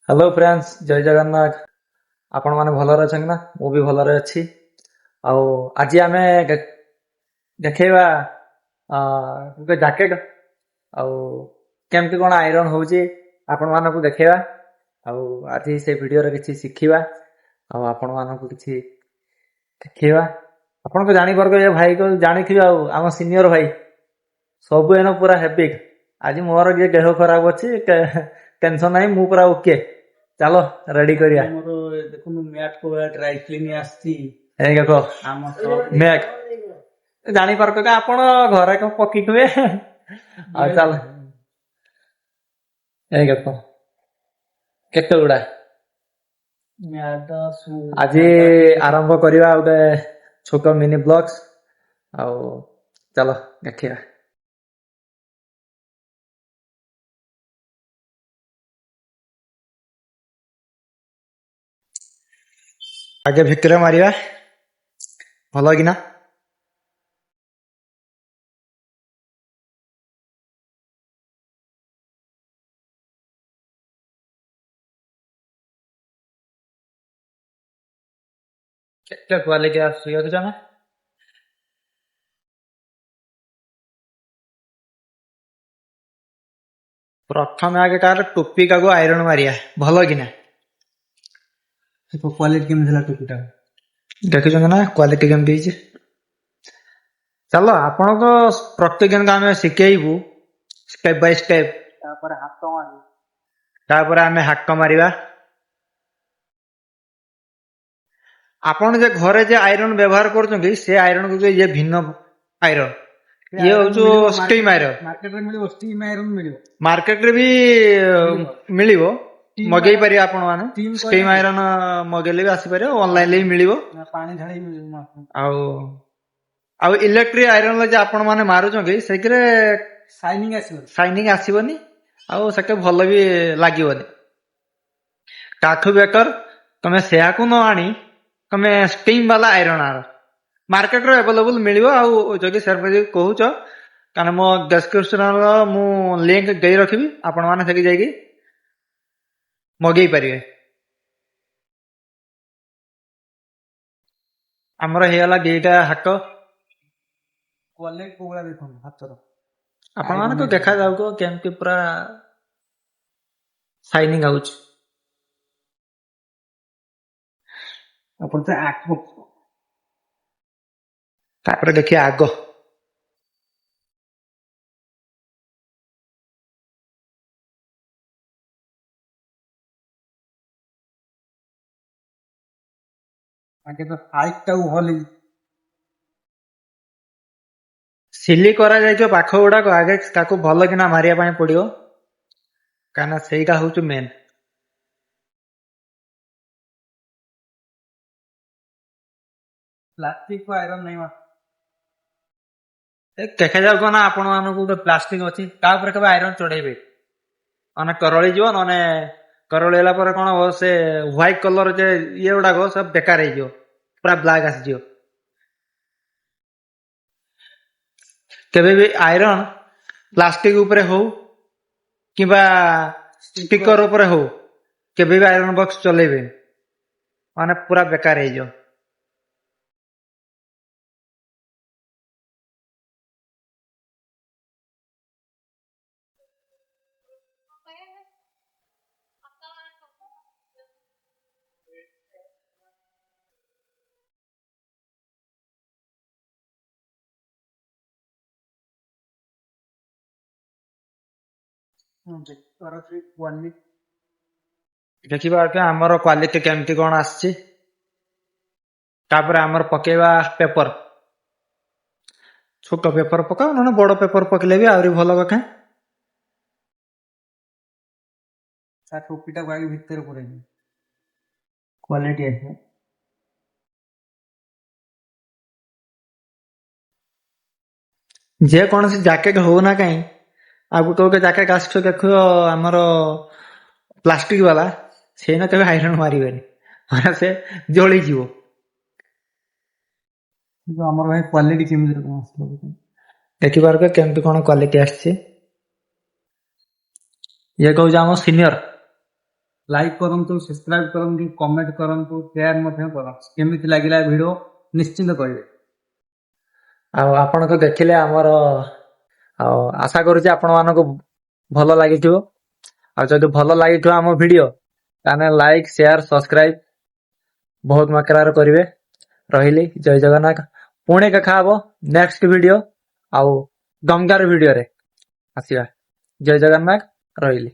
Hello friends जय जगन्नाथ। आपण माने भलरे अछन ना मु भी भलरे अछि। आउ आज आमे देखैबा गुटे जैकेट आउ केमति कोन आयरन होउची आपण मानकु देखैबा। आउ आज से वीडियो रे किछि सिखिबा आउ आपण मानकु किछि देखैबा। आपण को जानि परको ये भाई को जानिथिबा आउ हम सीनियर भाई सब एनो पूरा हैप्पी। आज मोर जे देह खराब अछि टेंशन नाही मु पूरा ओके। चलो रेडी करिया मोर देखुनु मैट को ड्राई क्लीन आस्ती ए देखो आम सब मैक जानि परको का आपण घरे को पकितबे आ चल ए देखो केते उडा मैट सु आज आरंभ करिवा उडे छोटो मिनी ब्लॉग्स आउ चलो देखिया। आगे भितरे मारिया भलो कि ना केते क्वालिटी आसी जाना प्रथम आगे कार टोपी का आयरन मारिया भलो कि ना देखो क्वालिटी केम झला टुकुटा देखिछ ना क्वालिटी केमती हिचे। चलो आपण को प्रत्येक दिन का हमें शिखेबू स्टेप बाय स्टेप तापर हाथ मारी तापर हमें हाक मारिबा। आपण जे घरे जे आयरन व्यवहार करछन से आयरन को ये भिन्न आयरन ये होचो स्टीम आयरन मार्केट रे मिलियो स्टीम आयरन मिलियो मार्केट रे भी मिलिवो मगेई पारि आपण माने स्टीम आयरन मगेले भी आसी पारे ऑनलाइन ले मिलिवो पानी ढाळी मिलियो आउ आउ इलेक्ट्रिक आयरन ले जे आपण माने मारुछन सेकरे शाइनिंग आसीबनी आउ सके भलो भी लागिबनी। काठू बेकर तमे सेहा को न आनी तमे स्टीम वाला आयरन आर मार्केट रे अवेलेबल मिलियो आउ जदि सर्विस कहूछ कान मो डिस्क्रिप्शन रो मु लिंक देई रखिबी आपण माने सकी जाई कि मगेई पारिबे। हमर हेला गेटा हाक क्वालिटी कोगला देखो हाथ रो आपण माने तो देखा जाउ को केमति पूरा शाइनिंग आउछ। अपन से आको तापर देखिए आगो आगे तो हाइट टा होली सिली करा जाइछो पाखो गुडा को आगे ताको भलो किना मारिया पाए पड़ियो काना सेईटा होउछ मेन। प्लास्टिक को आयरन नहीं मार देखा जाउ को ना आपण मानको गोटे प्लास्टिक अछि ता ऊपर केबे आयरन चढेबे अने करळी जीव नने करळेला पर कोन हो से व्हाइट कलर जे ये उडा गो सब बेकार हे जियो पूरा ब्लैक आसी जियो। केबे भी आयरन प्लास्टिक ऊपर हो किबा स्टिकर ऊपर हो केबे भी आयरन बॉक्स चलेबे माने पूरा बेकार हे जियो। और फिर 1 वीक देखिबा के हमर क्वालिटी केमति कोन आछि तापर हमर पकेबा पेपर छोटो पेपर पका नने बड़ो पेपर पकले भी आउरी भलो कथा सा टोपीटा आगे भीतर पड़े क्वालिटी है जे कोनसी जैकेट हो ना कहीं आगु तो के जैकेट आछो देखो हमर प्लास्टिक वाला से न केबे आयरन मारिबेनी माने से जळी जीवो जो हमर भाई क्वालिटी केमिति को आसलो देखिबार के केमति कोन क्वालिटी आछि ये कहू जे हम सीनियर ଲାଇକ୍ କରନ୍ତୁ, ସବସ୍କ୍ରାଇବ୍ କରନ୍ତୁ, କମେଣ୍ଟ କରନ୍ତୁ, ସେୟାର ମଧ୍ୟ କରନ୍ତୁ। କେମିତି ଲାଗିଲା ଭିଡିଓ ନିଶ୍ଚିନ୍ତ କହିବେ। ଆଉ ଆପଣ ତ ଦେଖିଲେ ଆମର, ଆଉ ଆଶା କରୁଛି ଆପଣ ମାନଙ୍କୁ ଭଲ ଲାଗିଥିବ। ଆଉ ଯଦି ଭଲ ଲାଗିଥିବ ଆମ ଭିଡିଓ, ତାହେଲେ ଲାଇକ୍, ସେୟାର, ସବସ୍କ୍ରାଇବ ବହୁତ ମାତ୍ରାରେ କରିବେ। ରହିଲି, ଜୟ ଜଗନ୍ନାଥ। ପୁଣି ଦେଖା ହବ ନେକ୍ସଟ ଭିଡିଓ ଆଉ ଦମଦାର ଭିଡିଓରେ ଆସିବା। ଜୟ ଜଗନ୍ନାଥ, ରହିଲି।